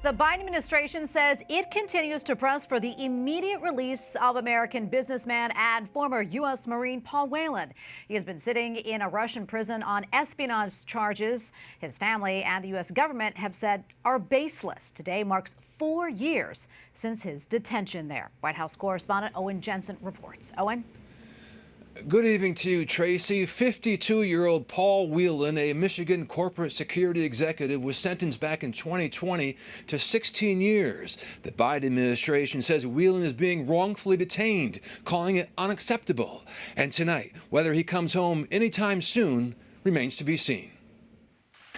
The Biden administration says it continues to press for the immediate release of American businessman and former U.S. Marine Paul Whelan. He has been sitting in a Russian prison on espionage charges his family and the U.S. government have said are baseless. Today marks 4 years since his detention there. White House Correspondent Owen Jensen reports. Owen? Good evening to you, Tracy. 52-year-old Paul Whelan, a Michigan corporate security executive, was sentenced back in 2020 to 16 years. The Biden administration says Whelan is being wrongfully detained, calling it unacceptable. And tonight, whether he comes home anytime soon remains to be seen.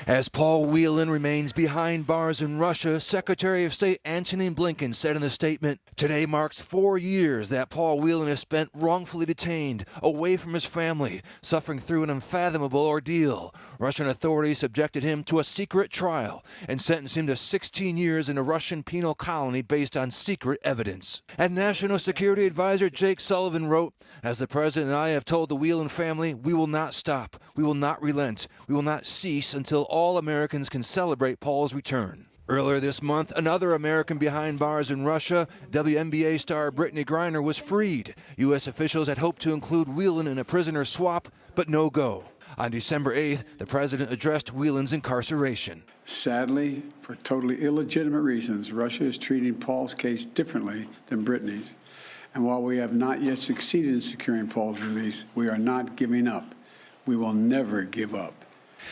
As Paul Whelan remains behind bars in Russia, Secretary of State Antony Blinken said in a statement, "Today marks 4 years that Paul Whelan has spent wrongfully detained, away from his family, suffering through an unfathomable ordeal. Russian authorities subjected him to a secret trial and sentenced him to 16 years in a Russian penal colony based on secret evidence." And National Security Advisor Jake Sullivan wrote, "As the President and I have told the Whelan family, we will not stop, we will not relent, we will not cease until all Americans can celebrate Paul's return." Earlier this month, another American behind bars in Russia, WNBA star Brittany Griner, was freed. U.S. officials had hoped to include Whelan in a prisoner swap, but no go. On December 8th, the president addressed Whelan's incarceration. Sadly, for totally illegitimate reasons, Russia is treating Paul's case differently than Brittany's. And while we have not yet succeeded in securing Paul's release, we are not giving up. We will never give up.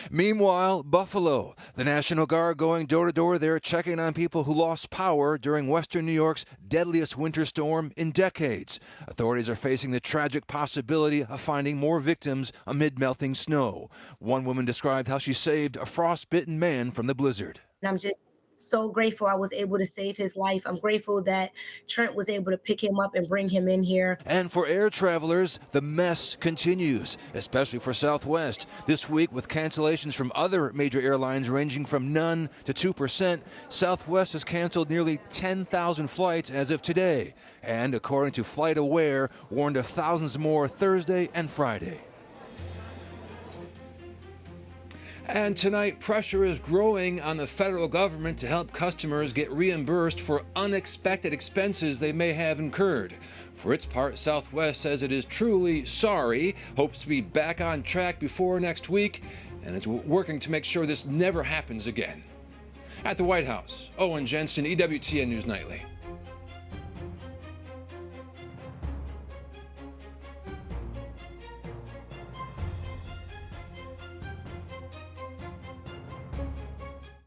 Meanwhile, Buffalo, the National Guard going door to door there checking on people who lost power during western New York's deadliest winter storm in decades. Authorities are facing the tragic possibility of finding more victims amid melting snow. One woman described how she saved a frostbitten man from the blizzard. I'm just so grateful I was able to save his life. I'm grateful that Trent was able to pick him up and bring him in here. And for air travelers, the mess continues, especially for Southwest. This week, with cancellations from other major airlines ranging from none to 2%, Southwest has canceled nearly 10,000 flights as of today. And according to FlightAware, warned of thousands more Thursday and Friday. And tonight, pressure is growing on the federal government to help customers get reimbursed for unexpected expenses they may have incurred. For its part, Southwest says it is truly sorry, hopes to be back on track before next week, and is working to make sure this never happens again. At the White House, Owen Jensen, EWTN News Nightly.